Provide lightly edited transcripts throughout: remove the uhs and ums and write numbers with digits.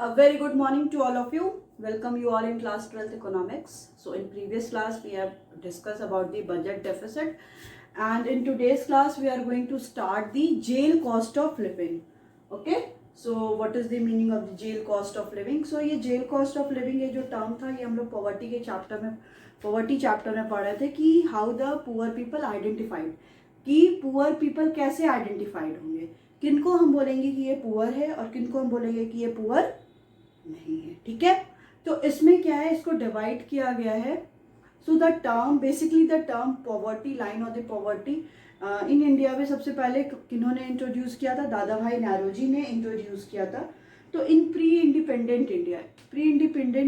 A very good morning to all of you. Welcome you all in class 12th economics. So in previous class we have discussed about the budget deficit, and in today's class we are going to start the jail cost of living. Okay, so what is the meaning of the jail cost of living? So ये jail cost of living ये जो term था ये हम लोग poverty के chapter में पढ़ रहे थे कि how the poor people identified, कि पुअर पीपल कैसे आइडेंटिफाइड होंगे, किनको हम बोलेंगे कि ये पुअर है और किनको हम बोलेंगे कि ये पुअर नहीं है. ठीक है, तो इसमें क्या है, इसको डिवाइड किया गया है. So the term basically the term poverty line और द पॉवर्टी इन इंडिया में सबसे पहले किन्होंने इंट्रोड्यूस किया था? दादा भाई नौरोजी ने इंट्रोड्यूस किया था. तो इन प्री इंडिपेंडेंट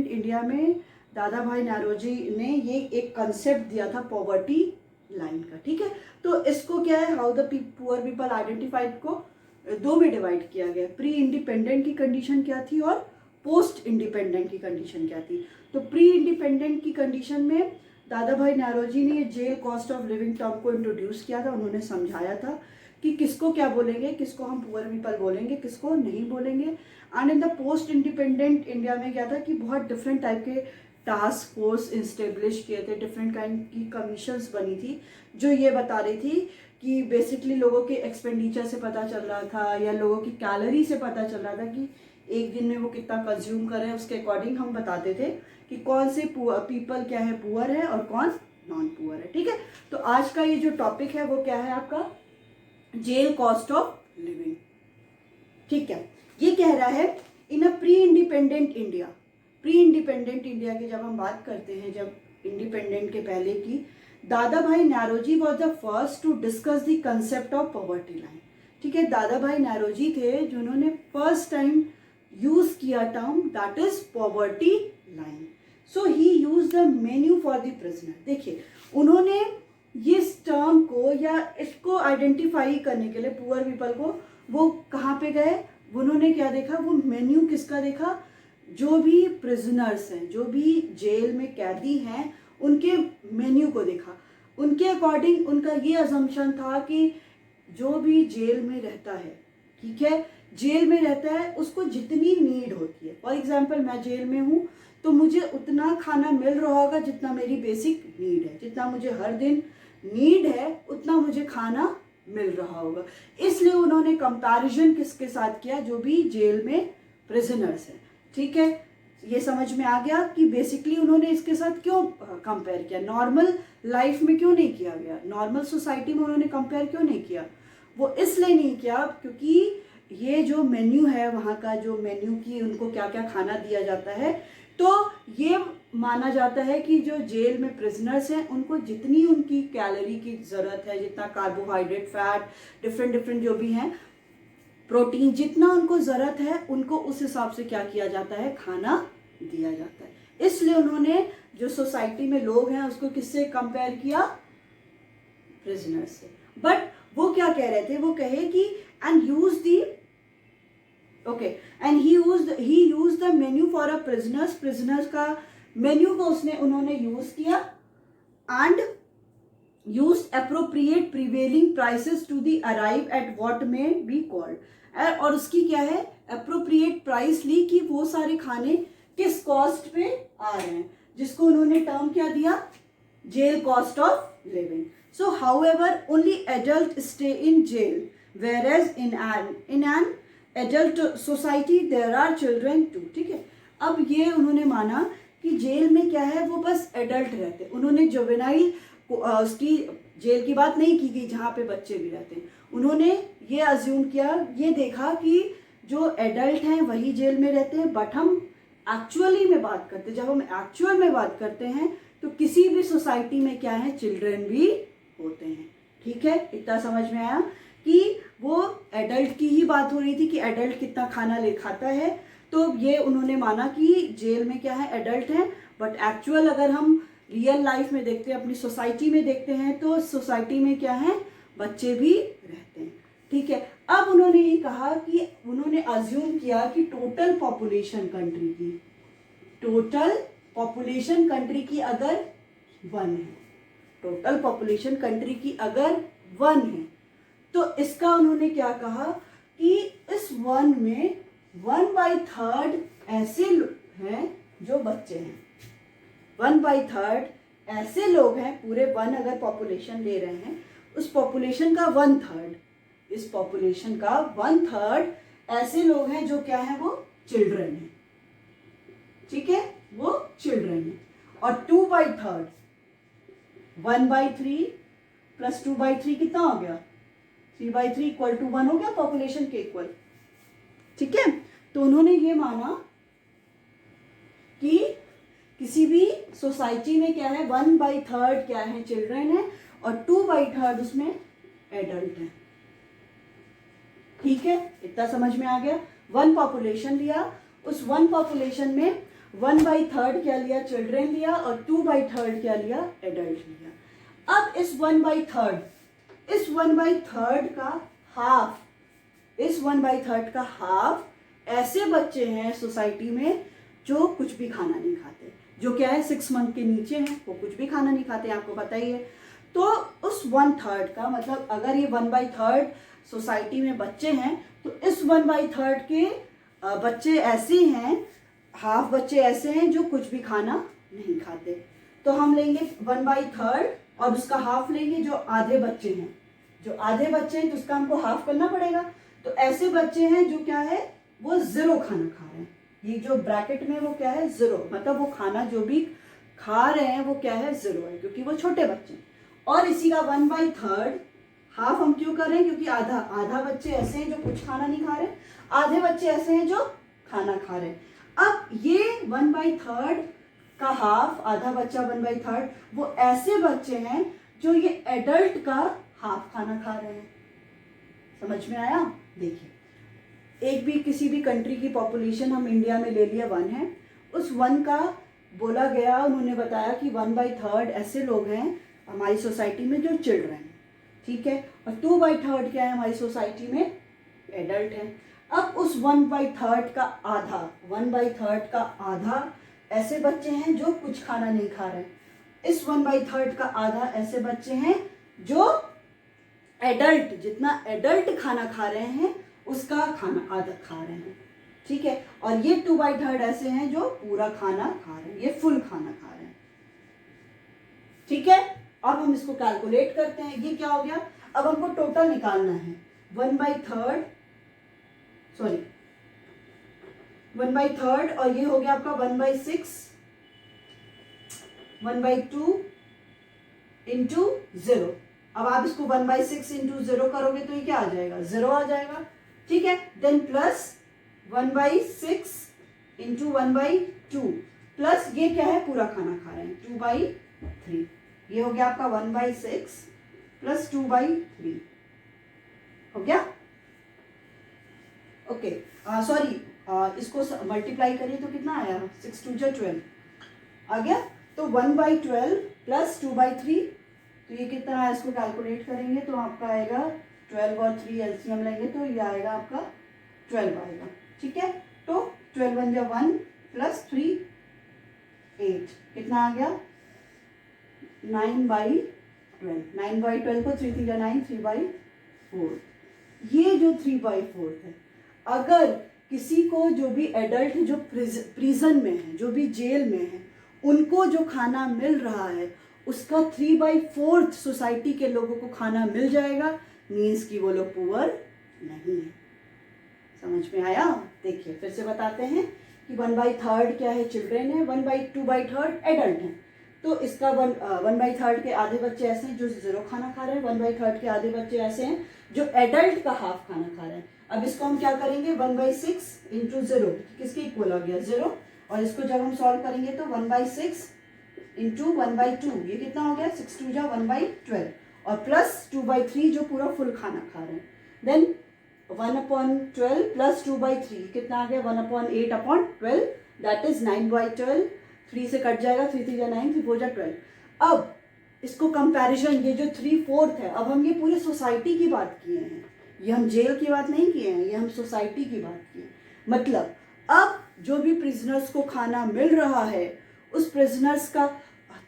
इंडिया में दादा भाई नौरोजी ने ये एक कंसेप्ट दिया था पॉवर्टी लाइन का. ठीक है, तो इसको क्या है, how the poor people identified को दो में डिवाइड किया गया. प्री इंडिपेंडेंट की कंडीशन क्या थी और पोस्ट इंडिपेंडेंट की कंडीशन क्या थी? तो प्री इंडिपेंडेंट की कंडीशन में दादा भाई नौरोजी ने ये jail cost of living term को इंट्रोड्यूस किया था. उन्होंने समझाया था कि किसको क्या बोलेंगे, किसको हम पुअर पीपल बोलेंगे, किसको नहीं बोलेंगे. And in the post independent India में क्या था कि बहुत डिफरेंट टाइप के टास्क फोर्स इंस्टेब्लिश किए थे, डिफरेंट काइंड की कमीशंस बनी थी जो ये बता रही थी कि बेसिकली लोगों के एक्सपेंडिचर से पता चल रहा था या लोगों की कैलोरी से पता चल रहा था कि एक दिन में वो कितना कंज्यूम कर रहे हैं. उसके अकॉर्डिंग हम बताते थे कि कौन से पीपल क्या है, पुअर है और कौन नॉन पुअर है. ठीक है, तो आज का ये जो टॉपिक है वो क्या है आपका, जेल कॉस्ट ऑफ लिविंग. ठीक है, ये कह रहा है इन अ प्री इंडिपेंडेंट इंडिया की जब हम बात करते हैं, जब इंडिपेंडेंट के पहले की, Dadabhai Naoroji was the first to discuss the concept of poverty line. ठीक है, दादा भाई नौरोजी थे जिन्होंने फर्स्ट टाइम यूज किया term that is poverty line. So he use the menu for the prisoner. देखिए, उन्होंने इस टर्म को या इसको आइडेंटिफाई करने के लिए पुअर पीपल को वो कहाँ पे गए, उन्होंने क्या देखा, वो मेन्यू किसका देखा, जो भी प्रिजनर्स हैं, जो भी जेल में कैदी हैं, उनके मेन्यू को देखा. उनके अकॉर्डिंग उनका ये अजम्पशन था कि जो भी जेल में रहता है, ठीक है, जेल में रहता है, उसको जितनी नीड होती है, फॉर एग्जाम्पल मैं जेल में हूँ तो मुझे उतना खाना मिल रहा होगा जितना मेरी बेसिक नीड है, जितना मुझे हर दिन नीड है उतना मुझे खाना मिल रहा होगा. इसलिए उन्होंने कंपैरिजन किसके साथ किया, जो भी जेल में प्रिजनर्स हैं. ठीक है, ये समझ में आ गया कि बेसिकली उन्होंने इसके साथ क्यों कंपेयर किया, नॉर्मल लाइफ में क्यों नहीं किया गया, नॉर्मल सोसाइटी में उन्होंने कंपेयर क्यों नहीं किया. वो इसलिए नहीं किया क्योंकि ये जो मेन्यू है वहाँ का, जो मेन्यू की उनको क्या क्या खाना दिया जाता है, तो ये माना जाता है कि जो जेल में प्रिजनर्स हैं उनको जितनी उनकी कैलोरी की ज़रूरत है, जितना कार्बोहाइड्रेट, फैट, डिफरेंट जो भी हैं, प्रोटीन, जितना उनको ज़रूरत है उनको उस हिसाब से क्या किया जाता है, खाना दिया जाता है. इसलिए उन्होंने जो सोसाइटी में लोग हैं उसको किससे कंपेयर किया, प्रिजनर से. बट वो क्या कह रहे थे, वो कहे कि and use the and he use the menu for a prisoners का मेन्यू को उन्होंने यूज किया and use appropriate prevailing prices to the arrive at what may be called. और उसकी क्या है, अप्रोप्रिएट प्राइस ली कि वो सारे खाने किस कॉस्ट पे आ रहे हैं, जिसको उन्होंने टर्म क्या दिया, jail cost of living. So, however, only adults stay in jail, whereas in an adult society there are children too. ठीक है, अब ये उन्होंने माना कि जेल में क्या है, वो बस एडल्ट रहते. उन्होंने जुवेनाइल उसकी जेल की बात नहीं की गई जहाँ पे बच्चे भी रहते हैं. उन्होंने ये अज्यूम किया, ये देखा कि जो एडल्ट हैं वही जेल में रहते हैं. बट हम एक्चुअली में बात करते हैं, जब हम एक्चुअल में बात करते हैं तो किसी भी सोसाइटी में क्या है, चिल्ड्रन भी होते हैं. ठीक है, इतना समझ में आया कि वो एडल्ट की ही बात हो रही थी कि एडल्ट कितना खाना ले खाता है. तो ये उन्होंने माना कि जेल में क्या है, एडल्ट हैं. बट एक्चुअल अगर हम रियल लाइफ में देखते हैं, अपनी सोसाइटी में देखते हैं, तो सोसाइटी में क्या है, बच्चे भी रहते हैं. ठीक है, अब उन्होंने ये कहा कि उन्होंने अज्यूम किया कि टोटल पॉपुलेशन कंट्री की अगर 1 है, टोटल पॉपुलेशन कंट्री की अगर 1 है, तो इसका उन्होंने क्या कहा कि इस 1 में 1/3 ऐसे हैं जो बच्चे हैं, 1/3 ऐसे लोग हैं, पूरे 1 अगर पॉपुलेशन ले रहे हैं, उस पॉपुलेशन का 1/3, इस पॉपुलेशन का 1/3 ऐसे लोग हैं जो क्या है, वो चिल्ड्रन है, ठीक है, वो चिल्ड्रन है। और 2/3, 1/3 प्लस 2/3 कितना हो गया, 3/3 इक्वल टू 1 हो गया, पॉपुलेशन के इक्वल, ठीक है। तो उन्होंने ये माना कि किसी भी सोसाइटी में क्या है, 1/3 क्या है, चिल्ड्रन है, और 2/3 उसमें एडल्ट है, ठीक है। इतना समझ में आ गया। 1 पॉपुलेशन लिया, उस 1 पॉपुलेशन में 1/3 क्या लिया, चिल्ड्रन लिया, और 2/3 क्या लिया, एडल्ट लिया। अब इस 1/3 का हाफ, इस 1/3 का हाफ ऐसे बच्चे हैं सोसाइटी में जो कुछ भी खाना नहीं खाते, जो क्या है 6 मंथ के नीचे हैं, वो कुछ भी खाना नहीं खाते, आपको पता ही है। तो उस 1/3 का मतलब, अगर ये 1/3 सोसाइटी में बच्चे हैं, तो इस 1/3 के बच्चे ऐसे हैं, हाफ बच्चे ऐसे हैं जो कुछ भी खाना नहीं खाते। तो हम लेंगे 1/3 और उसका हाफ लेंगे, जो आधे बच्चे हैं, जो आधे बच्चे हैं तो उसका हमको हाफ करना पड़ेगा। तो ऐसे बच्चे हैं जो क्या है, वो 0 खाना खा रहे हैं, ये जो ब्रैकेट में वो क्या है, 0, मतलब वो खाना जो भी खा रहे हैं वो क्या है, 0 है, क्योंकि वो छोटे बच्चे हैं। और इसी का 1/3 हाफ हम क्यों कर रहे हैं, क्योंकि आधा बच्चे ऐसे हैं जो कुछ खाना नहीं खा रहे, आधे बच्चे ऐसे हैं जो खाना खा रहे हैं। अब ये 1/3 का हाफ, आधा बच्चा 1/3, वो ऐसे बच्चे हैं जो ये एडल्ट का हाफ खाना खा रहे हैं। समझ में आया? देखिए, एक भी किसी भी कंट्री की पॉपुलेशन हम इंडिया में ले लिया 1 है, उस 1 का बोला गया, उन्होंने बताया कि 1/3 ऐसे लोग हैं हमारी सोसाइटी में जो चिल्ड्रन हैं, ठीक है, और 2/3 क्या है हमारी सोसाइटी में, एडल्ट है। अब उस 1/3 का आधा, 1/3 का आधा ऐसे बच्चे हैं जो कुछ खाना नहीं खा रहे, इस 1/3 का आधा ऐसे बच्चे हैं जो एडल्ट, जितना एडल्ट खाना खा रहे हैं उसका खाना आधा खा रहे हैं, ठीक है। और ये 2/3 ऐसे हैं जो पूरा खाना खा रहे हैं, ये फुल खाना खा रहे हैं, ठीक है। अब हम इसको कैलकुलेट करते हैं, ये क्या हो गया, अब हमको टोटल निकालना है, 1/3 और ये हो गया आपका 1/6, 1/2 इंटू 0। अब आप इसको 1/6 इंटू 0 करोगे तो ये क्या आ जाएगा, 0 आ जाएगा, ठीक है। देन प्लस 1/6 इंटू 1/2 प्लस ये क्या है, पूरा खाना खा रहे हैं, 2/3, ये हो गया आपका 1/6 प्लस 2/3 हो गया, ओके। सॉरी, इसको मल्टीप्लाई करिए तो कितना आया, 6 2 12 आ गया। तो 1/12 प्लस 2/3, तो ये कितना है, इसको कैलकुलेट करेंगे तो आपका आएगा 12 और 3 एलसीएम लेंगे तो ये आएगा आपका 12 आएगा, ठीक है। तो 12 1 जा 1 प्लस 3 8, कितना आ गया 9/12, 9/12 को 3 3 जा 9, 3/4। ये जो 3/4 है, अगर किसी को जो भी एडल्ट जो प्रिजन में है, जो भी जेल में है, उनको जो खाना मिल रहा है उसका 3/4 सोसाइटी के लोगों को खाना मिल जाएगा, मीन्स कि वो लोग पुअर नहीं है। समझ में आया? देखिए फिर से बताते हैं कि 1/3 क्या है, चिल्ड्रेन है, 2/3 एडल्ट हैं। तो इसका 1/3 के आधे बच्चे ऐसे हैं जो 0 खाना खा रहे हैं, 1/3 के आधे बच्चे ऐसे हैं जो एडल्ट का हाफ खाना खा रहे हैं। अब इसको हम क्या करेंगे, 1/6 इंटू 0 किसके इक्वल आ गया, 0, और इसको जब हम सॉल्व करेंगे तो 1/6 इंटू 1/2, ये कितना हो गया, 6 2 जा 1/12, और प्लस 2/3 जो पूरा फुल खाना खा रहे हैं। देन 1/12 प्लस 2/3 कितना आ गया, 1/8/12, दैट इज 9/12, 3 से कट जाएगा, 3 3 जा 9, 3 4 जा 12। अब इसको कंपैरिजन, ये जो 3/4 है, अब हम ये पूरे सोसाइटी की बात किए हैं, ये हम जेल की बात नहीं किए हैं, ये हम सोसाइटी की बात किए। मतलब अब जो भी प्रिजनर्स को खाना मिल रहा है, उस प्रिजनर्स का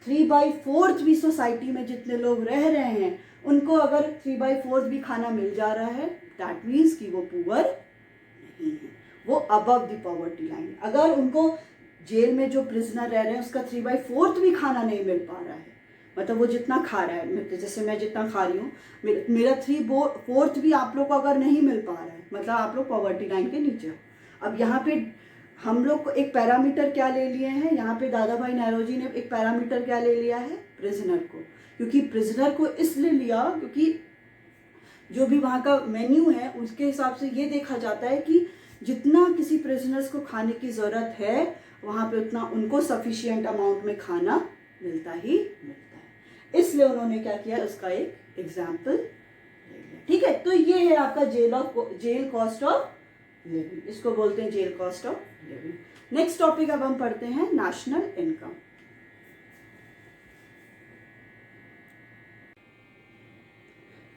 3/4 भी सोसाइटी में जितने लोग रह रहे हैं उनको अगर 3/4 भी खाना मिल जा रहा है, दैट मीन्स कि वो पुअर नहीं है, वो अबव द पॉवर्टी लाइन। अगर उनको जेल में जो प्रिजनर रह रहे हैं उसका 3/4 भी खाना नहीं मिल पा रहा है, मतलब वो जितना खा रहा है, मतलब जैसे मैं जितना खा रही हूँ, मेरा 3/4 भी आप लोग को अगर नहीं मिल पा रहा है, मतलब आप लोग पॉवर्टी लाइन के नीचे हो। अब यहाँ पे हम लोग को एक पैरामीटर क्या ले लिए हैं, यहाँ पे दादा भाई नौरोजी ने एक पैरामीटर क्या ले लिया है, प्रिजनर को। क्योंकि प्रिजनर को इसलिए लिया क्योंकि जो भी वहाँ का मेन्यू है उसके हिसाब से ये देखा जाता है कि जितना किसी प्रिजनर्स को खाने की ज़रूरत है वहाँ पे उतना उनको सफिशिएंट अमाउंट में खाना मिलता ही मिलता है। इसलिए उन्होंने क्या किया, उसका एक एग्जाम्पल ले लिया। ठीक है, तो ये है आपका जेल कॉस्ट ऑफ लिविंग, इसको बोलते हैं jail cost of living. Next topic अब हम पढ़ते हैं नेशनल इनकम।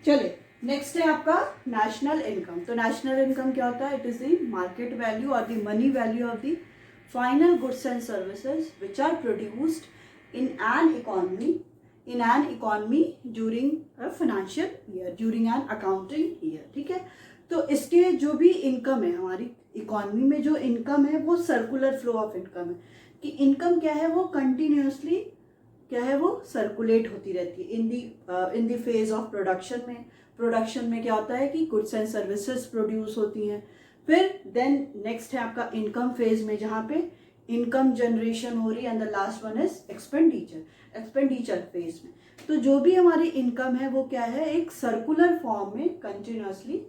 चलिए नेक्स्ट है आपका नेशनल इनकम। तो नेशनल इनकम क्या होता है, it is the market value और the money value of the final goods and services which are produced in an economy during a financial year, during an accounting year. ठीक है, तो इसके जो भी इनकम है, हमारी इकोनॉमी में जो इनकम है वो सर्कुलर फ्लो ऑफ इनकम है, कि इनकम क्या है वो कंटिन्यूसली क्या है वो सर्कुलेट होती रहती है in the phase of production में क्या होता है कि गुड्स एंड सर्विसेज प्रोड्यूस होती हैं। फिर देन नेक्स्ट है आपका इनकम फेज में, जहाँ पे इनकम जनरेशन हो रही है, and the last one is expenditure phase में। तो जो भी हमारी इनकम है वो क्या है, एक सर्कुलर फॉर्म में कंटिन्यूसली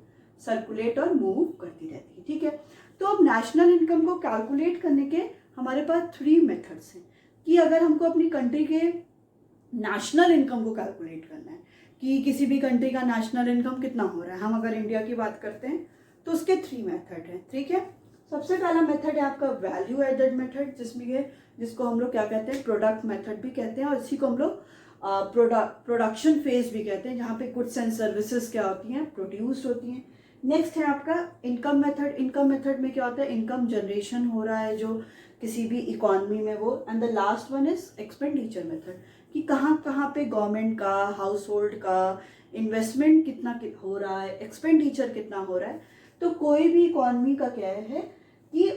सर्कुलेट और मूव करती रहती है। ठीक है, तो अब नेशनल इनकम को कैलकुलेट करने के हमारे पास 3 मेथड्स हैं, कि अगर हमको अपनी कंट्री के नेशनल इनकम को कैलकुलेट करना है कि किसी भी कंट्री का नेशनल इनकम कितना हो रहा है, हम अगर इंडिया की बात करते हैं तो उसके 3 मेथड हैं। ठीक है, सबसे पहला मेथड है आपका वैल्यू एडेड मेथड, जिसको हम लोग क्या कहते हैं, प्रोडक्ट मेथड भी कहते हैं, और इसी को हम लोग प्रोडक्शन फेज भी कहते हैं, जहाँ पे गुड्स एंड सर्विसेज क्या होती हैं, प्रोड्यूस्ड होती हैं। नेक्स्ट है आपका इनकम मेथड में क्या होता है, इनकम जनरेशन हो रहा है जो किसी भी इकोनॉमी में वो, and the last one is expenditure method, कि कहाँ पे गवर्नमेंट का, हाउस होल्ड का इन्वेस्टमेंट कितना हो रहा है, एक्सपेंडिचर कितना हो रहा है। तो कोई भी इकोनॉमी का क्या है कि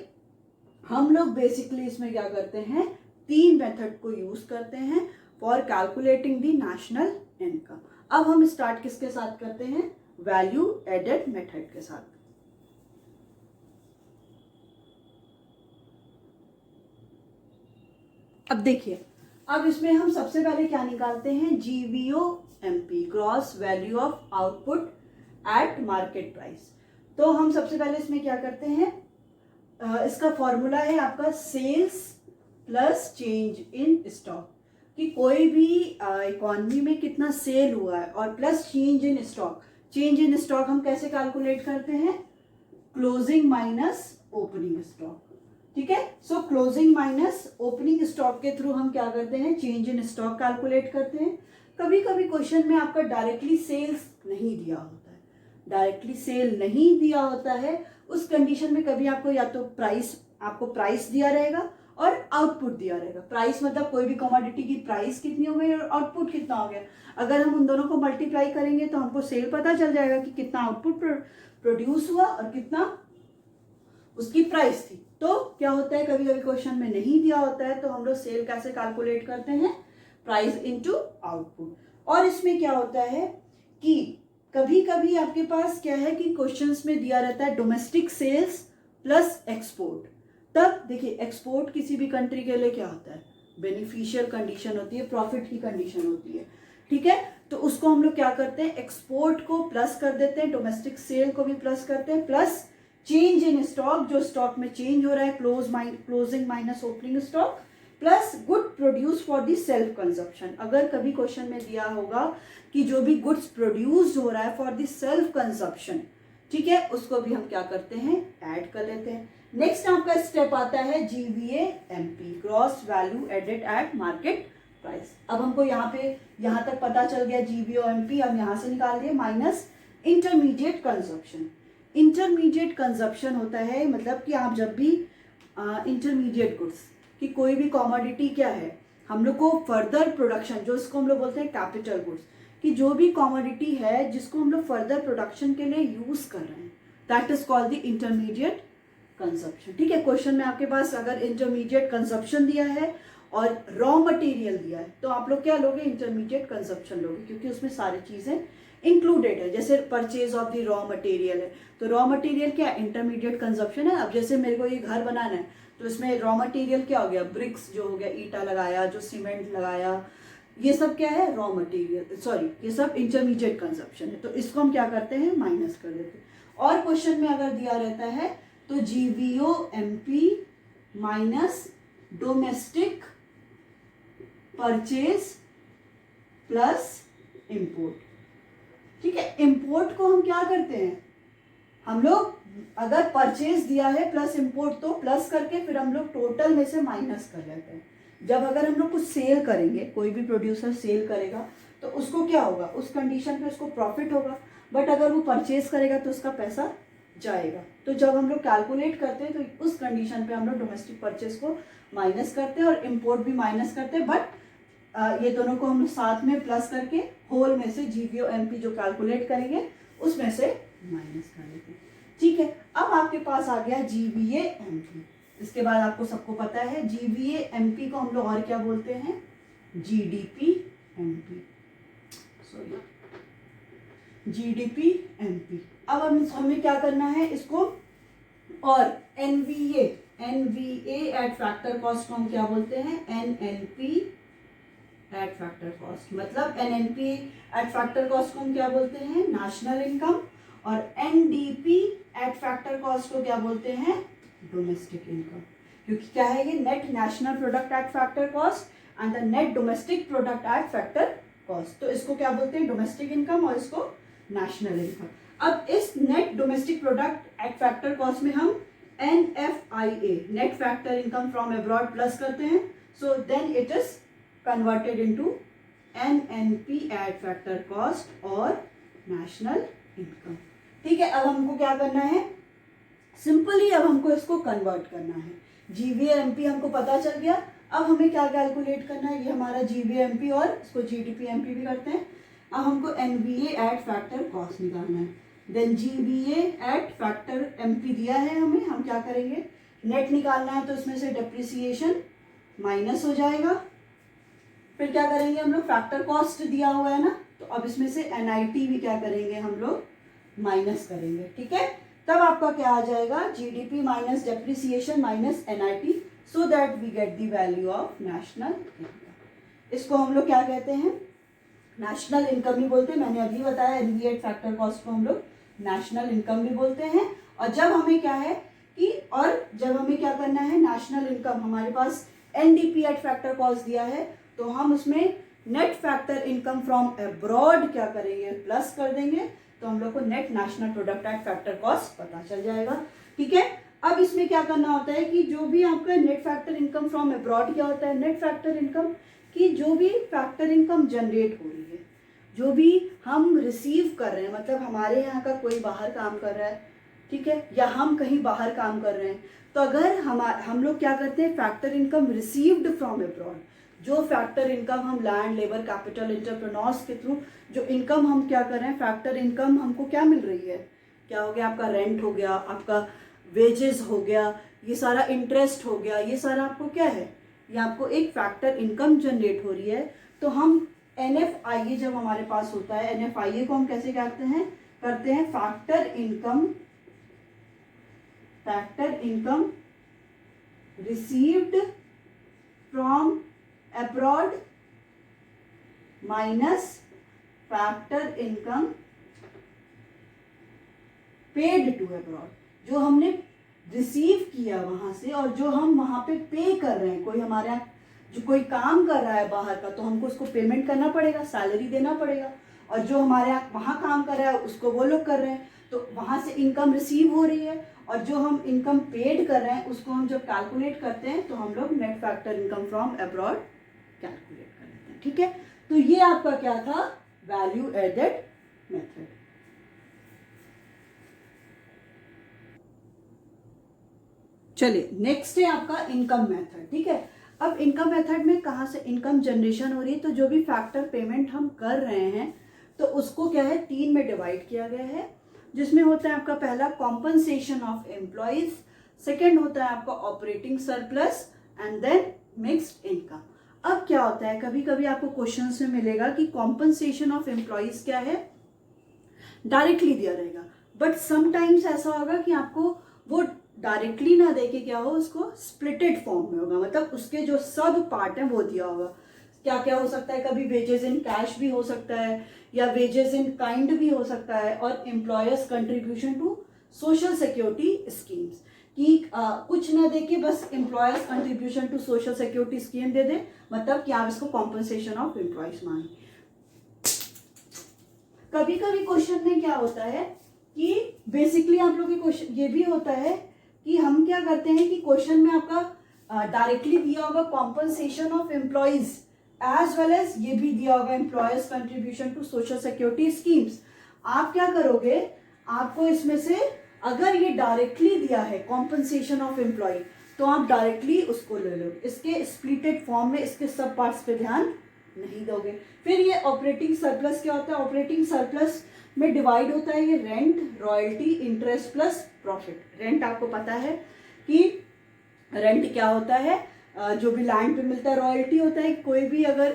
हम लोग बेसिकली इसमें क्या करते हैं, 3 मेथड को यूज करते हैं for calculating the national income. अब हम स्टार्ट किसके साथ करते हैं, वैल्यू एडेड मेथड के साथ। अब देखिए, अब इसमें हम सबसे पहले क्या निकालते हैं, GVOMP, gross value of output at market price. तो हम सबसे पहले इसमें क्या करते हैं, इसका फॉर्मूला है आपका sales plus change in stock, कि कोई भी इकोनॉमी में कितना सेल हुआ है और plus change in stock. Change in stock हम कैसे कैलकुलेट करते हैं, क्लोजिंग माइनस ओपनिंग स्टॉक। ठीक है, सो क्लोजिंग माइनस ओपनिंग स्टॉक के थ्रू हम क्या करते हैं, चेंज इन स्टॉक कैलकुलेट करते हैं। कभी कभी क्वेश्चन में आपका डायरेक्टली सेल्स नहीं दिया होता है, डायरेक्टली सेल नहीं दिया होता है, उस कंडीशन में कभी आपको या तो प्राइस दिया रहेगा और आउटपुट दिया रहेगा। प्राइस मतलब कोई भी कमोडिटी की प्राइस कितनी हो गई और आउटपुट कितना हो गया। अगर हम उन दोनों को मल्टीप्लाई करेंगे तो हमको सेल पता चल जाएगा कि कितना आउटपुट प्रोड्यूस हुआ और कितना उसकी प्राइस थी। तो क्या होता है, कभी कभी क्वेश्चन में नहीं दिया होता है तो हम लोग सेल कैसे कैलकुलेट करते हैं, प्राइस इनटू आउटपुट। और इसमें क्या होता है कि कभी कभी आपके पास क्या है कि क्वेश्चंस में दिया रहता है डोमेस्टिक सेल्स प्लस एक्सपोर्ट। तब देखिए, एक्सपोर्ट किसी भी कंट्री के लिए क्या होता है, बेनिफिशियल कंडीशन होती है, प्रॉफिट की कंडीशन होती है। ठीक है, तो उसको हम लोग क्या करते हैं, एक्सपोर्ट को प्लस कर देते हैं, डोमेस्टिक सेल को भी प्लस करते हैं, प्लस चेंज इन स्टॉक, जो स्टॉक में चेंज हो रहा है, closing minus opening stock, plus good produce for the self consumption. अगर कभी क्वेश्चन में दिया होगा कि जो भी गुड्स प्रोड्यूस हो रहा है फॉर दी सेल्फ कंजप्शन, ठीक है, उसको भी हम क्या करते हैं, ऐड कर लेते हैं। नेक्स्ट आपका स्टेप आता है GVAMP, gross value added at market price. अब हमको यहाँ तक पता चल गया GVAMP, हम यहाँ से निकाल दिए, minus intermediate consumption. Intermediate consumption होता है मतलब कि आप जब भी इंटरमीडिएट गुड्स कि कोई भी कमोडिटी क्या है, हम लोग को फर्दर प्रोडक्शन, जो इसको हम लोग बोलते हैं कैपिटल गुड्स, कि जो भी कमोडिटी है जिसको हम लोग फर्दर प्रोडक्शन के लिए यूज कर रहे हैं, that is called the intermediate consumption. ठीक है, क्वेश्चन में आपके पास अगर इंटरमीडिएट कंजप्शन दिया है और रॉ मटेरियल दिया है तो आप लोग क्या लोगे, इंटरमीडिएट कंजप्शन लोगे, क्योंकि उसमें सारी चीजें इंक्लूडेड है। जैसे purchase of the raw material है, तो रॉ मटेरियल क्या इंटरमीडिएट कंजप्शन है। अब जैसे मेरे को ये घर बनाना है तो इसमें रॉ मटेरियल क्या हो गया, ब्रिक्स जो हो गया, ईटा लगाया, जो सीमेंट लगाया, ये सब क्या है, रॉ मटेरियल, सॉरी ये सब इंटरमीडिएट कंजप्शन है। तो इसको हम क्या करते हैं, माइनस कर देते हैं। और क्वेश्चन में अगर दिया रहता है तो GVOMP minus domestic purchase plus import. ठीक है, इंपोर्ट को हम क्या करते हैं, हम लोग अगर परचेज दिया है प्लस इंपोर्ट तो प्लस करके फिर हम लोग टोटल में से माइनस कर लेते हैं। जब अगर हम लोग कुछ सेल करेंगे, कोई भी प्रोड्यूसर सेल करेगा तो उसको क्या होगा, उस कंडीशन पे उसको प्रॉफिट होगा, बट अगर वो परचेज करेगा तो उसका पैसा जाएगा। तो जब हम लोग कैलकुलेट करते हैं तो उस कंडीशन पे हम लोग डोमेस्टिक परचेज को माइनस करते हैं और इंपोर्ट भी माइनस करते हैं, बट ये दोनों को हम लोग साथ में प्लस करके होल में से GVOMP जो कैलकुलेट करेंगे उसमें से माइनस कर लेते हैं। ठीक है, अब आपके पास आ गया GVAMP। इसके बाद आपको सबको पता है GVAMP को हम लोग और क्या बोलते हैं, GDPMP, सॉरी GDPMP। अब हमें क्या करना है इसको, और NVA एट फैक्टर कॉस्ट को हम क्या बोलते हैं, NNP एट फैक्टर कॉस्ट। मतलब NNP एट फैक्टर कॉस्ट को हम क्या बोलते हैं, नेशनल इनकम, और NDP एट फैक्टर कॉस्ट को क्या बोलते हैं, डोमेस्टिक इनकम। क्योंकि क्या है ये, net national product at factor cost and the net domestic product at factor cost. तो इसको क्या बोलते हैं, डोमेस्टिक इनकम, और इसको नेशनल इनकम। अब इस net domestic product at factor cost में हम NFIA net factor income from abroad plus करते हैं, so then it is converted into NNP at factor cost और नेशनल इनकम। ठीक है, अब हमको क्या करना है, सिंपली अब हमको इसको कन्वर्ट करना है। GVAMP हमको पता चल गया, अब हमें क्या कैलकुलेट करना है, ये हमारा GVAMP और इसको GDPMP भी करते हैं। अब हमको NVA एट फैक्टर कॉस्ट निकालना है, then GVA at factor MP दिया है हमें, हम क्या करेंगे, नेट निकालना है तो इसमें से डेप्रिसिएशन माइनस हो जाएगा। फिर क्या करेंगे हम लोग, फैक्टर कॉस्ट दिया हुआ है ना, तो अब इसमें से NIT भी क्या करेंगे हम लोग, माइनस करेंगे। ठीक है, तब आपका क्या आ जाएगा, GDP minus depreciation minus NIT, so that we get the value of national income. इसको हम लोग क्या कहते हैं, नेशनल इनकम भी बोलते हैं। मैंने अभी बताया NVA एट फैक्टर कॉस्ट को हम लोग नेशनल इनकम भी बोलते हैं। और जब हमें क्या है कि, और जब हमें क्या करना है, नेशनल इनकम हमारे पास NDP एट फैक्टर कॉस्ट दिया है, तो हम उसमें net factor income from abroad क्या करेंगे, प्लस कर देंगे, तो हम लोग को net national product at factor cost पता चल जाएगा। ठीक है, अब इसमें क्या करना होता है कि जो भी आपका net factor income from abroad क्या होता है, नेट फैक्टर इनकम की जो भी फैक्टर इनकम जनरेट हो रही है, जो भी हम रिसीव कर रहे हैं, मतलब हमारे यहाँ का कोई बाहर काम कर रहा है, ठीक है, या हम कहीं बाहर काम कर रहे हैं, तो अगर हम लोग क्या करते हैं, factor income received from abroad, जो फैक्टर इनकम हम लैंड, लेबर, कैपिटल, एंटरप्रेन्योर्स के थ्रू जो इनकम हम क्या कर रहे हैं, फैक्टर इनकम हमको क्या मिल रही है, क्या हो गया, आपका रेंट हो गया, आपका वेजेस हो गया, ये सारा इंटरेस्ट हो गया, ये सारा आपको क्या है, ये आपको एक फैक्टर इनकम जनरेट हो रही है। तो हम NFIA जब हमारे पास होता है, NFIA को हम कैसे करते हैं, factor income received from abroad minus factor income paid to abroad, जो हमने रिसीव किया वहां से और जो हम वहां पे पे कर रहे हैं, कोई हमारे यहाँ जो कोई काम कर रहा है बाहर का, तो हमको उसको पेमेंट करना पड़ेगा, सैलरी देना पड़ेगा, और जो हमारे यहाँ वहाँ काम कर रहा है उसको वो लोग कर रहे हैं, तो वहाँ से इनकम रिसीव हो रही है, और जो हम इनकम पेड कर रहे हैं उसको हम जब कैलकुलेट करते हैं तो हम लोग net factor income from abroad calculate कर लेते हैं। ठीक है, तो ये आपका क्या था, वैल्यू एडेड मेथड। चलिए नेक्स्ट है आपका इनकम मेथड। ठीक है, अब इनकम मेथड में कहाँ से इनकम जनरेशन हो रही है, तो जो भी फैक्टर पेमेंट हम कर रहे हैं तो उसको क्या है, 3 में डिवाइड किया गया है, जिसमें होता है आपका पहला कॉम्पनसेशन ऑफ एम्प्लॉयज, सेकेंड होता है आपका operating surplus and then mixed income. अब क्या होता है, कभी कभी आपको क्वेश्चंस में मिलेगा कि कॉम्पनसेशन ऑफ एम्प्लॉइज क्या है, डायरेक्टली दिया रहेगा, बट समटाइम्स ऐसा होगा कि आपको वो डायरेक्टली ना देके क्या हो, उसको स्प्लिटेड फॉर्म में होगा, मतलब उसके जो सब पार्ट है वो दिया होगा। क्या क्या हो सकता है, कभी वेजेस इन कैश भी हो सकता है, या वेजेस इन काइंड भी हो सकता है, और employers contribution to social security schemes, कि कुछ ना देके बस employers contribution to social security scheme दे दे, मतलब कि आप इसको कॉम्पनसेशन ऑफ एम्प्लॉयज मांगे। कभी कभी क्वेश्चन में क्या होता है कि बेसिकली आप लोग के क्वेश्चन ये भी होता है कि हम क्या करते हैं कि क्वेश्चन में आपका डायरेक्टली दिया होगा compensation of employees as well as ये भी दिया होगा employers contribution to social security schemes. आप क्या करोगे, आपको इसमें से अगर ये डायरेक्टली दिया है कॉम्पनसेशन ऑफ एम्प्लॉय, तो आप डायरेक्टली उसको ले लो, इसके स्प्लिटेड फॉर्म में इसके सब पार्ट्स पे ध्यान नहीं दोगे। फिर ये ऑपरेटिंग सरप्लस क्या होता है, ऑपरेटिंग सरप्लस में डिवाइड होता है ये rent, royalty, interest plus profit. Rent आपको पता है कि रेंट क्या होता है, जो भी लैंड पे मिलता है। रॉयल्टी होता है कोई भी अगर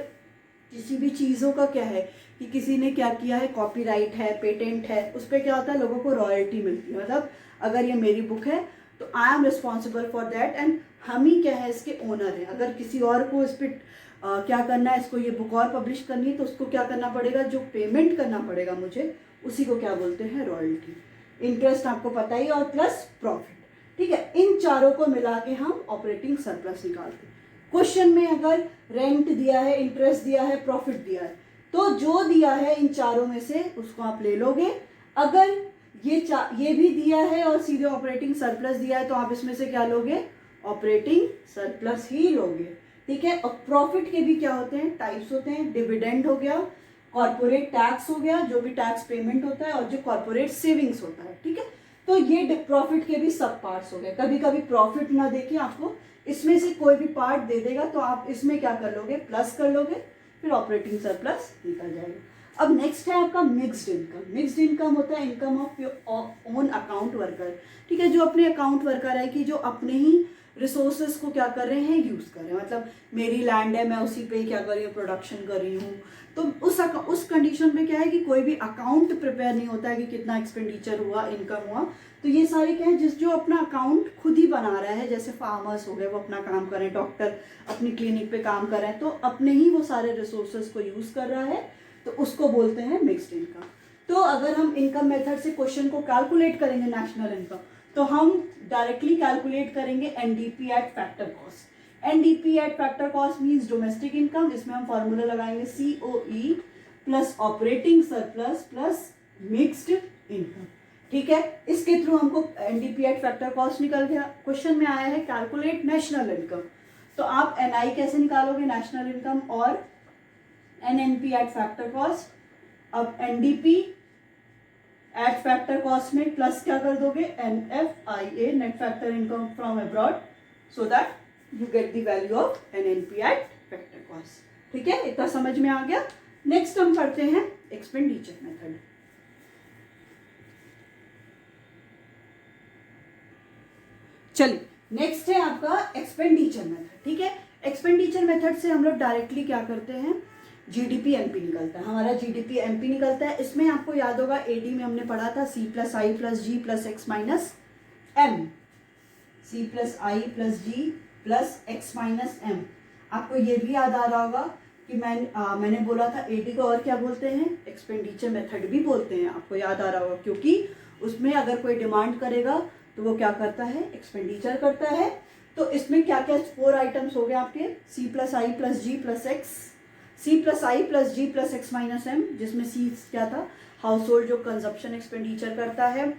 किसी भी चीज़ों का क्या है कि किसी ने क्या किया है, कॉपीराइट है, पेटेंट है, उस पर क्या होता है, लोगों को रॉयल्टी मिलती है। मतलब अगर ये मेरी बुक है तो I am responsible for that and हम ही क्या है इसके ओनर है। अगर किसी और को इस पर क्या करना है, इसको ये बुक और पब्लिश करनी है, तो उसको क्या करना पड़ेगा, जो पेमेंट करना पड़ेगा मुझे, उसी को क्या बोलते हैं, रॉयल्टी। इंटरेस्ट आपको पता ही, और प्लस प्रॉफिट। ठीक है, इन चारों को मिला के हम ऑपरेटिंग सरप्लस निकालते हैं। क्वेश्चन में अगर रेंट दिया है, इंटरेस्ट दिया है, प्रॉफिट दिया है, तो जो दिया है इन चारों में से उसको आप ले लोगे। अगर ये भी दिया है और सीधे ऑपरेटिंग सरप्लस दिया है, तो आप इसमें से क्या लोगे, ऑपरेटिंग सरप्लस ही लोगे। ठीक है, और प्रॉफिट के भी क्या होते हैं, टाइप्स होते हैं। डिविडेंड हो गया, कॉर्पोरेट टैक्स हो गया, जो भी टैक्स पेमेंट होता है, और जो कॉर्पोरेट सेविंग्स होता है। ठीक है, तो ये प्रॉफिट के भी सब पार्ट्स हो गए। कभी कभी प्रॉफिट ना देके आपको इसमें से कोई भी पार्ट दे देगा, तो आप इसमें क्या कर लोगे, प्लस कर लोगे, फिर ऑपरेटिंग सरप्लस निकल जाएगा। अब नेक्स्ट है आपका मिक्स्ड इनकम। मिक्स्ड इनकम होता है income of your own account worker. ठीक है, जो अपने अकाउंट वर्कर है कि जो अपने ही रिसोर्सेज को क्या कर रहे हैं, यूज कर रहे हैं। मतलब मेरी लैंड है, मैं उसी पे क्या कर रही हूँ, प्रोडक्शन कर रही हूँ। तो उस कंडीशन पे क्या है कि कोई भी अकाउंट प्रिपेयर नहीं होता है कि कितना एक्सपेंडिचर हुआ, इनकम हुआ। तो ये सारे क्या है, जो अपना अकाउंट खुद ही बना रहा है, जैसे फार्मर्स हो गए वो अपना काम कर रहे हैं, डॉक्टर अपनी क्लिनिक पे काम कर रहे हैं, तो अपने ही वो सारे रिसोर्सेज को यूज कर रहा है, तो उसको बोलते हैं मिक्स्ड इनकम। तो अगर हम इनकम मेथड से क्वेश्चन को कैलकुलेट करेंगे नेशनल इनकम, तो हम डायरेक्टली कैलकुलेट करेंगे NDP at factor cost. NDP at factor cost means domestic income. इसमें हम फॉर्मूला लगाएंगे COE plus operating surplus plus mixed income. ठीक है, इसके थ्रू हमको एनडीपी एट फैक्टर कॉस्ट निकल गया। क्वेश्चन में आया है कैलकुलेट नेशनल इनकम, तो आप एनआई कैसे निकालोगे, नेशनल इनकम, और एनएनपी एट फैक्टर कॉस्ट। अब एनडीपी एट फैक्टर कॉस्ट में प्लस क्या कर दोगे, NFIA, net factor income from abroad, so that you get the value of NNP at factor cost. ठीक है, इतना समझ में आ गया। नेक्स्ट हम पढ़ते हैं एक्सपेंडिचर मेथड। चलिए, नेक्स्ट है आपका एक्सपेंडिचर मेथड। ठीक है, एक्सपेंडिचर मेथड से हम लोग डायरेक्टली क्या करते हैं, जीडीपी एमपी निकलता है, हमारा जीडीपी एमपी निकलता है। इसमें आपको याद होगा एडी में हमने पढ़ा था C plus I plus G plus X minus M, C plus I plus G plus X minus M. आपको ये भी याद आ रहा होगा कि मैंने बोला था एडी को और क्या बोलते हैं, एक्सपेंडिचर मेथड भी बोलते हैं। आपको याद आ रहा होगा, क्योंकि उसमें अगर कोई डिमांड करेगा तो वो क्या करता है, एक्सपेंडिचर करता है। तो इसमें क्या क्या 4 आइटम्स हो गए आपके, सी plus I plus G plus x, C plus I plus G plus X minus M, जिसमें सी क्या था, हाउस होल्ड जो कंजप्शन एक्सपेंडिचर करता है,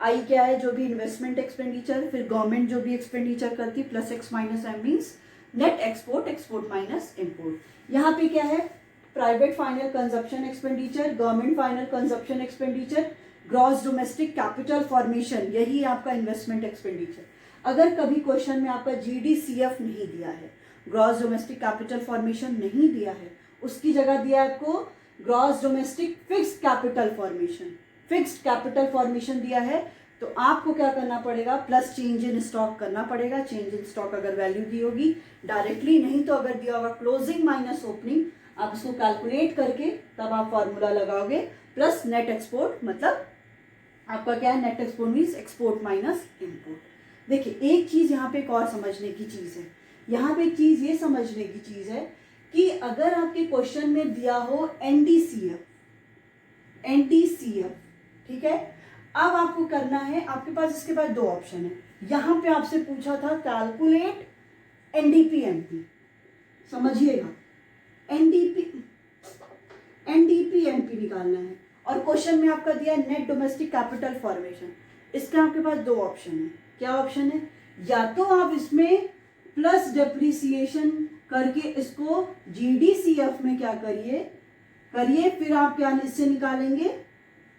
आई क्या है, जो भी इन्वेस्टमेंट एक्सपेंडिचर, फिर गवर्नमेंट जो भी एक्सपेंडिचर करती है, plus X minus M means net export, export minus import. यहाँ पे क्या है, private final consumption expenditure, government final consumption expenditure, gross domestic capital formation, यही आपका इन्वेस्टमेंट एक्सपेंडिचर। अगर कभी क्वेश्चन में आपका जीडीसीएफ नहीं दिया है, ग्रॉस डोमेस्टिक कैपिटल फॉर्मेशन नहीं दिया है, उसकी जगह दिया है आपको gross domestic fixed capital formation. Fixed capital formation दिया है, तो आपको क्या करना पड़ेगा, प्लस चेंज इन स्टॉक करना पड़ेगा। चेंज इन स्टॉक अगर वैल्यू दी होगी डायरेक्टली, नहीं तो अगर दिया होगा क्लोजिंग माइनस ओपनिंग, आप इसको कैलकुलेट करके तब आप फॉर्मूला लगाओगे। प्लस नेट एक्सपोर्ट, मतलब आपका क्या है, net export means export minus import. देखिए एक चीज यहाँ पे एक और समझने की चीज है, यहाँ पे एक चीज ये समझने की चीज है कि अगर आपके क्वेश्चन में दिया हो एनडीसीएफ, एनडीसीएफ, ठीक है, अब आपको करना है, आपके पास इसके बाद दो ऑप्शन है। यहां पे आपसे पूछा था कैलकुलेट एनडीपीएमपी, समझिएगा, एनडीपीएमपी निकालना है और क्वेश्चन में आपका दिया नेट डोमेस्टिक कैपिटल फॉर्मेशन। इसका आपके पास दो ऑप्शन है। क्या ऑप्शन है, या तो आप इसमें प्लस डेप्रिसिएशन करके इसको जीडीसीएफ में क्या करिए, फिर आप क्या इससे निकालेंगे,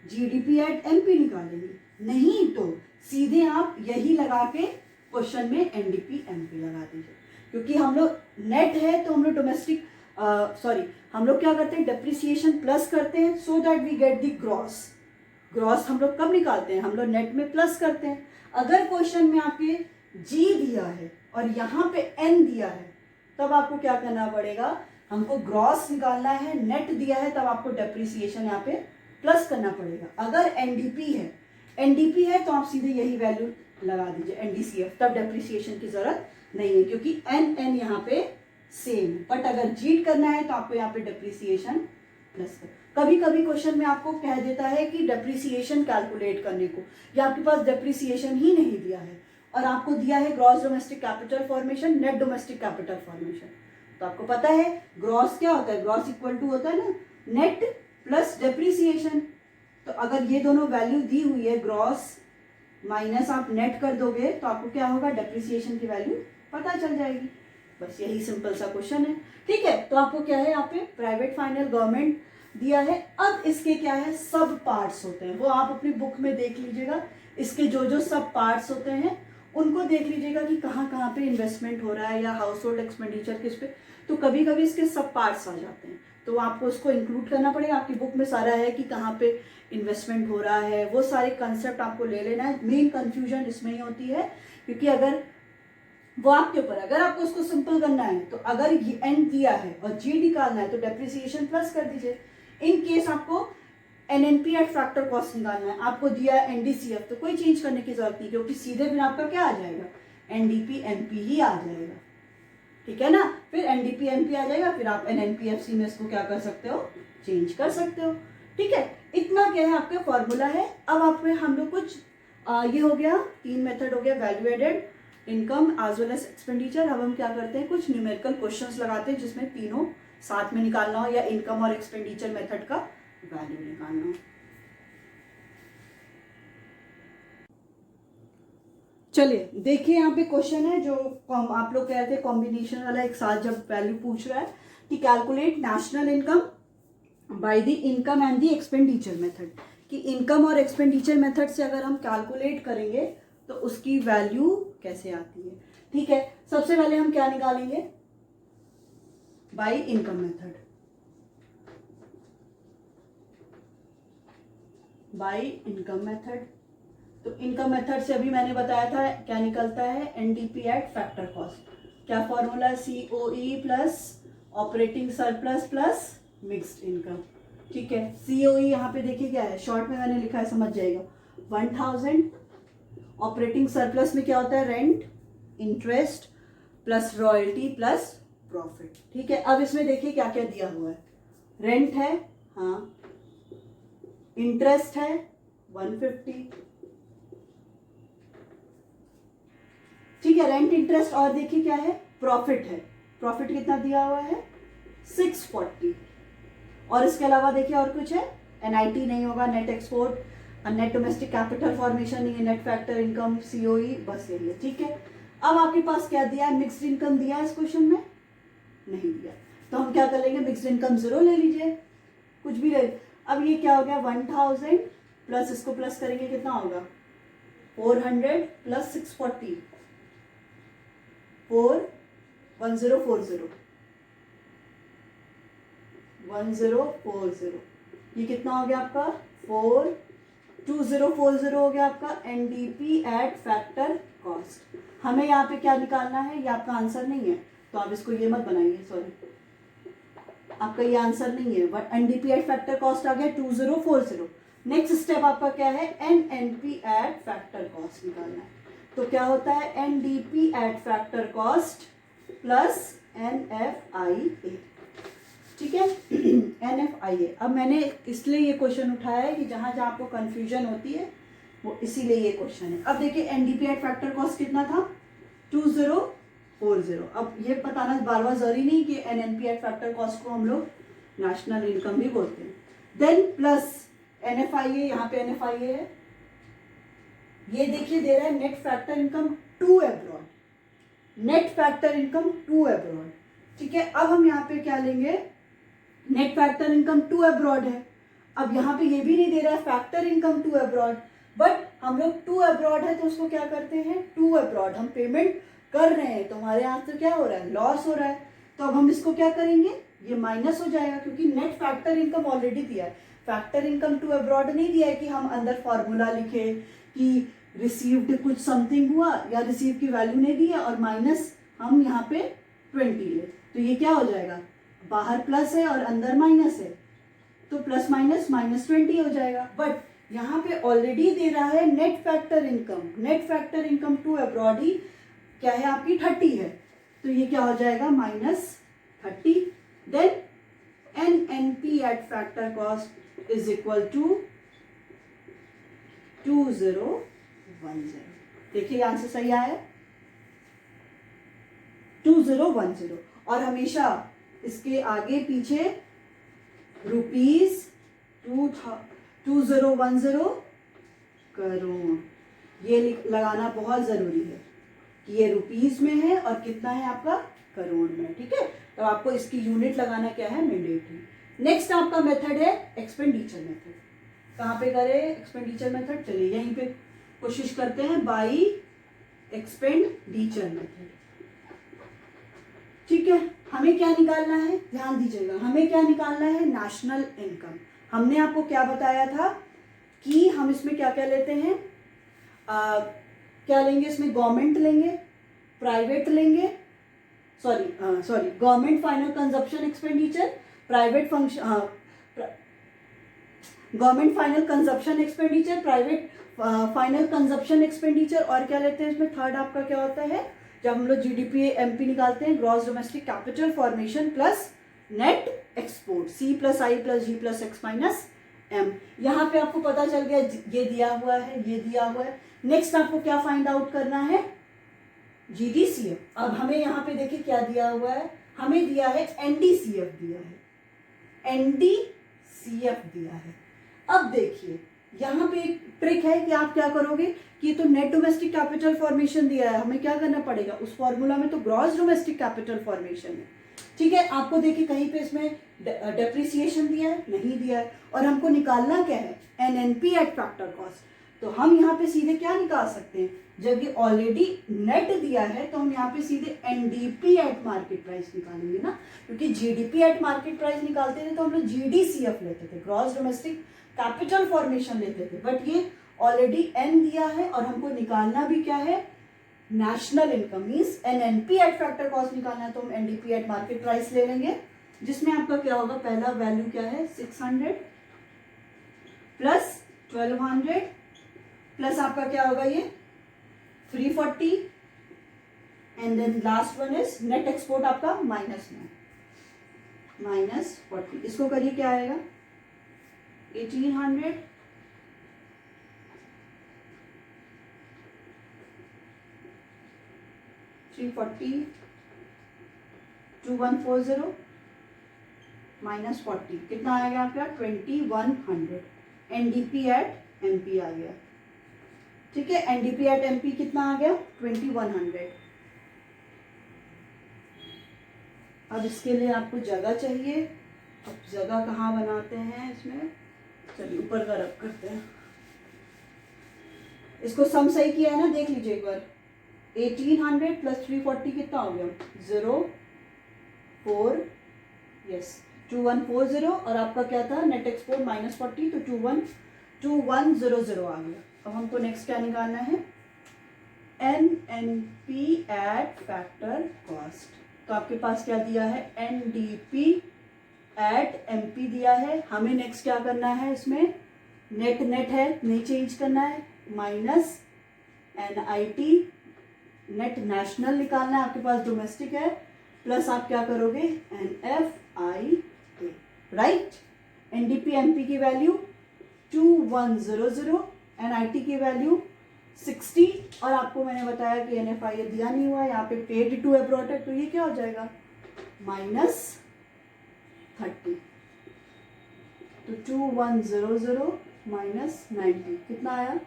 जीडीपी एट एमपी निकालेंगे, नहीं तो सीधे आप यही लगा के क्वेश्चन में एनडीपी एमपी लगा दीजिए। क्योंकि हम लोग नेट है तो हम लोग डोमेस्टिक हम लोग क्या करते हैं, डेप्रिसिएशन प्लस करते हैं so that we get the gross. Gross हम लोग कब निकालते हैं, हम लोग नेट में प्लस करते हैं। अगर क्वेश्चन में आपके जी दिया है और यहाँ पे एन दिया है, तब आपको क्या करना पड़ेगा, हमको ग्रॉस निकालना है, नेट दिया है तब आपको डेप्रिसिएशन यहाँ पे प्लस करना पड़ेगा। अगर एनडीपी है तो आप सीधे यही वैल्यू लगा दीजिए एनडीसीएफ, तब डेप्रिसिएशन की जरूरत नहीं है क्योंकि एन यहाँ पे सेम। बट अगर जीड करना है तो आपको यहाँ पे डेप्रिसिएशन प्लस कर। कभी कभी क्वेश्चन में आपको कह देता है कि डेप्रिसिएशन कैलकुलेट करने को, या आपके पास डेप्रिसिएशन ही नहीं दिया है और आपको दिया है gross domestic capital formation, net domestic capital formation. तो आपको पता है ग्रॉस क्या होता है, ग्रॉस इक्वल टू होता है ना नेट प्लस डेप्रिसिएशन। तो अगर ये दोनों वैल्यू दी हुई है, ग्रॉस माइनस आप नेट कर दोगे तो आपको क्या होगा, डेप्रिसिएशन की वैल्यू पता चल जाएगी। बस यही सिंपल सा क्वेश्चन है, ठीक है। तो आपको क्या है, यहाँ पे प्राइवेट फाइनल गवर्नमेंट दिया है। अब इसके क्या है, सब पार्ट्स होते हैं, वो आप अपनी बुक में देख लीजिएगा। इसके जो जो सब पार्ट्स होते हैं उनको देख लीजिएगा कि कहाँ कहाँ पे इन्वेस्टमेंट हो रहा है या हाउस होल्ड एक्सपेंडिचर किस पे। तो कभी कभी इसके सब पार्ट्स आ जाते हैं तो आपको उसको इंक्लूड करना पड़ेगा। आपकी बुक में सारा है कि कहाँ पे इन्वेस्टमेंट हो रहा है, वो सारे कंसेप्ट आपको ले लेना है। मेन कंफ्यूजन इसमें ही होती है क्योंकि अगर वो आपके ऊपर, अगर आपको उसको सिंपल करना है तो अगर एन दिया है और जी निकालना है तो डेप्रिसिएशन प्लस कर दीजिए। इन केस आपको एनएनपी एट फैक्टर कॉस्ट निकालना है, आपको दिया है एनडीसीएफ, तो कोई चेंज करने की जरूरत नहीं क्योंकि सीधे फिर आपका क्या आ जाएगा, एनडीपी एमपी ही आ जाएगा, ठीक है ना। फिर एनडीपी एमपी आ जाएगा, फिर आप एनएनपीएफसी में इसको क्या कर सकते हो, चेंज कर सकते हो, ठीक है। इतना क्या है आपका फॉर्मूला है। अब आप हम लोग कुछ ये हो गया, तीन मेथड हो गया, value added, income as well as expenditure. अब हम क्या करते हैं, कुछ न्यूमेरिकल क्वेश्चंस लगाते हैं जिसमें तीनों साथ में निकालना हो या इनकम और एक्सपेंडिचर मेथड का वैल्यू निकालना हो। चलिए देखिए यहाँ पे क्वेश्चन है जो आप लोग कह रहे थे कॉम्बिनेशन वाला, एक साथ जब वैल्यू पूछ रहा है कि calculate national income by the income and the expenditure method, कि इनकम और एक्सपेंडिचर मेथड से अगर हम कैलकुलेट करेंगे तो उसकी वैल्यू कैसे आती है, ठीक है। सबसे पहले हम क्या निकालेंगे, by income method, by income method. तो इनकम मेथड से अभी मैंने बताया था क्या निकलता है, एनडीपी एट फैक्टर कॉस्ट। क्या formula, COE plus operating surplus plus mixed income, ठीक है। सीओई यहाँ पे देखिए क्या है, शॉर्ट में मैंने लिखा है, समझ जाएगा, 1000। ऑपरेटिंग सरप्लस में क्या होता है, rent, interest plus royalty plus profit, ठीक है। अब इसमें देखिए क्या क्या दिया हुआ है, रेंट है, हाँ, इंटरेस्ट है 150, ठीक है, रेंट इंटरेस्ट, और देखिए क्या है, प्रॉफिट है, प्रॉफिट कितना दिया हुआ है 640। और इसके अलावा देखिए और कुछ है, एनआईटी नहीं होगा, net export, net domestic capital formation नहीं है, नेट फैक्टर इनकम, सीओई, बस यही है, ठीक है। अब आपके पास क्या दिया है, मिक्स्ड इनकम दिया है इस क्वेश्चन में, नहीं दिया, तो हम क्या कर लेंगे, मिक्स्ड इनकम 0 ले लीजिए, कुछ भी ले। अब ये क्या हो गया, 1000 प्लस इसको प्लस करेंगे कितना होगा, 400 प्लस 640, 1040, 1040, ये कितना हो गया आपका 4 2040 हो गया आपका एनडीपी एट फैक्टर कॉस्ट। हमें यहाँ पे क्या निकालना है, ये आपका आंसर नहीं है तो आप इसको ये मत बनाइए, सॉरी आपका ये आंसर नहीं है, but NDP at factor cost आ गया 2040। नेक्स्ट स्टेप आपका क्या है, एनएनपी एट फैक्टर कॉस्ट निकालना है। तो क्या होता है, NDP at factor cost plus NFIA, ठीक है एनएफआईए। अब मैंने इसलिए ये क्वेश्चन उठाया है कि जहां जहां आपको कंफ्यूजन होती है वो इसीलिए ये क्वेश्चन है। अब देखिए एनडीपी एट फैक्टर कॉस्ट कितना था, 2040। अब ये बताना बार बार जरूरी नहीं कि एनएनपी एट फैक्टर कॉस्ट को हम लोग नेशनल इनकम भी बोलते हैं। देन प्लस एनएफआईए, यहाँ पे एनएफआईए है, ये देखिए दे रहा है net factor income to abroad, net factor income to abroad, ठीक है। अब हम यहाँ पे क्या लेंगे, net factor income to abroad है। अब यहाँ पे ये भी नहीं दे रहा है factor income to abroad, but हम लोग टू अब्रॉड है तो उसको क्या करते हैं, टू अब्रॉड हम पेमेंट कर रहे हैं तो हमारे यहाँ से क्या हो रहा है, लॉस हो रहा है। तो अब हम इसको क्या करेंगे, ये माइनस हो जाएगा क्योंकि नेट फैक्टर इनकम ऑलरेडी दिया है, फैक्टर इनकम टू अब्रॉड नहीं दिया है कि हम अंदर फॉर्मूला लिखे कि रिसीव्ड कुछ समथिंग हुआ या रिसीव की वैल्यू नहीं दी है और माइनस हम यहाँ पे 20 ले, तो ये क्या हो जाएगा, बाहर प्लस है और अंदर माइनस है तो प्लस माइनस -20 हो जाएगा। बट यहाँ पे ऑलरेडी दे रहा है net factor income, net factor income to abroad ही क्या है आपकी 30 है, तो ये क्या हो जाएगा -30। Then NNP at factor cost is equal to 2010। देखिए आंसर सही आया है 2010। और हमेशा इसके आगे पीछे रुपीज 2010 करोड़, ये लगाना बहुत जरूरी है कि ये रुपीज में है और कितना है आपका करोड़ में, ठीक है। तो आपको इसकी यूनिट लगाना क्या है, मैंडेटरी। नेक्स्ट आपका मेथड है एक्सपेंडिचर मेथड। कहाँ पे करें एक्सपेंडिचर मेथड, चलिए यहीं पे कोशिश करते हैं, बाई एक्सपेंडिचर मेथड, ठीक है। हमें क्या निकालना है, ध्यान दीजिएगा, हमें क्या निकालना है, नेशनल इनकम। हमने आपको क्या बताया था कि हम इसमें क्या क्या लेते हैं, क्या लेंगे इसमें, गवर्नमेंट लेंगे, प्राइवेट लेंगे, sorry government final consumption expenditure, private function, government final consumption expenditure, private final consumption expenditure, और क्या लेते हैं इसमें, थर्ड आपका क्या होता है, जब हम लोग जीडीपी एमपी निकालते हैं, gross domestic capital formation plus net export, C plus I plus G plus X minus M. यहाँ पे आपको पता चल गया ये दिया हुआ है, ये दिया हुआ है। नेक्स्ट आपको क्या फाइंड आउट करना है, जीडीसीएफ। अब हमें यहाँ पे देखिए क्या दिया हुआ है, हमें दिया है एनडीसीएफ दिया है, एनडीसीएफ दिया है। अब देखिए यहाँ पे एक ट्रिक है कि आप क्या करोगे कि तो नेट डोमेस्टिक कैपिटल फॉर्मेशन दिया है, हमें क्या करना पड़ेगा, उस फॉर्मूला में तो ग्रॉस डोमेस्टिक कैपिटल फॉर्मेशन है, ठीक है। आपको देखिए कहीं पे इसमें डेप्रिसिएशन दिया है, नहीं दिया है, और हमको निकालना क्या है, एनएनपी एट फैक्टर कॉस्ट। तो हम यहाँ पे सीधे क्या निकाल सकते हैं, जब ये ऑलरेडी नेट दिया है तो हम यहाँ पे सीधे एनडीपी एट मार्केट प्राइस निकालेंगे ना, क्योंकि जीडीपी एट मार्केट प्राइस निकालते थे तो हम लोग जीडीसीएफ लेते थे, ग्रॉस डोमेस्टिक कैपिटल फॉर्मेशन लेते थे, बट ये ऑलरेडी एन दिया है और हमको निकालना भी क्या है, national income, means NNP at factor cost निकालना है तो हम एनडीपी एट मार्केट प्राइस ले लेंगे, जिसमें आपका क्या होगा, पहला वैल्यू क्या है 600 प्लस 1200 प्लस आपका क्या होगा ये 340 and then last one is net export आपका -40। इसको करिए क्या आएगा 1800 340 2140 -40 कितना आएगा आपका 2100। एनडीपी एट एमपी आ गया, ठीक है। एनडीपी एट एमपी कितना आ गया 2100। अब इसके लिए आपको जगह चाहिए, अब जगह कहाँ बनाते हैं इसमें, चलिए ऊपर का रब करते हैं। इसको सम सही किया है ना, देख लीजिए एक बार, 1800 प्लस 340 कितना हो गया 04, यस 2140, और आपका क्या था नेट एक्सपोर्ट -40 तो 2100 आ गया। अब हमको नेक्स्ट क्या निकालना है, NNP एट फैक्टर कॉस्ट। तो आपके पास क्या दिया है, NDP एट MP दिया है। हमें नेक्स्ट क्या करना है, इसमें नेट नेट है, नहीं चेंज करना है, माइनस NIT नेट नेशनल निकालना है, आपके पास डोमेस्टिक है, प्लस आप क्या करोगे NFIA, राइट। NDP MP की वैल्यू 2100, NIT की वैल्यू 60, और आपको मैंने बताया कि NFIA दिया नहीं हुआ है, यहाँ पे पेड टू अब्रॉड है, तो ये क्या हो जाएगा -30। तो 2100 माइनस 90 कितना आया,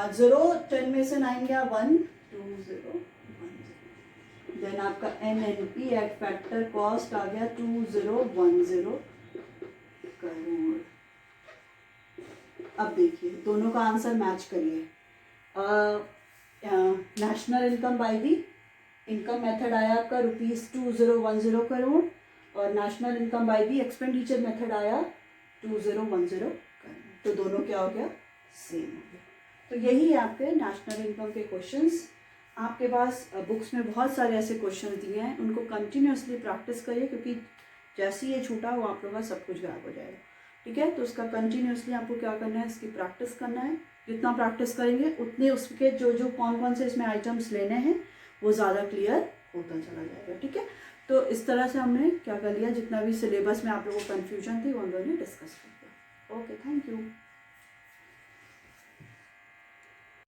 0 10 में से 9 गया 1 2 0 1 0। देन आपका NNP एट फैक्टर कॉस्ट आ गया 2010 करोड़। अब देखिए दोनों का आंसर मैच करिए। National income by the income method आया आपका ₹2010 करोड़, और national income by the expenditure method आया 2010 करोड़। तो दोनों क्या हो गया, सेम हो गया। तो यही है आपके नेशनल इनकम के क्वेश्चंस। आपके पास बुक्स में बहुत सारे ऐसे क्वेश्चन दिए हैं, उनको कंटिन्यूसली प्रैक्टिस करिए, क्योंकि जैसे ही ये छूटा वो आप लोगों का सब कुछ गायब हो जाएगा। ठीक है, तो उसका कंटिन्यूसली आपको क्या करना है, इसकी प्रैक्टिस करना है। जितना प्रैक्टिस करेंगे उतने उसके जो कौन कौन से इसमें आइटम्स लेने हैं वो ज़्यादा क्लियर होता चला जाएगा। ठीक है, तो इस तरह से हमने क्या कर लिया, जितना भी सिलेबस में आप लोगों को कन्फ्यूजन थी वो हम लोगों ने डिस्कस कर लिया। Okay, thank you.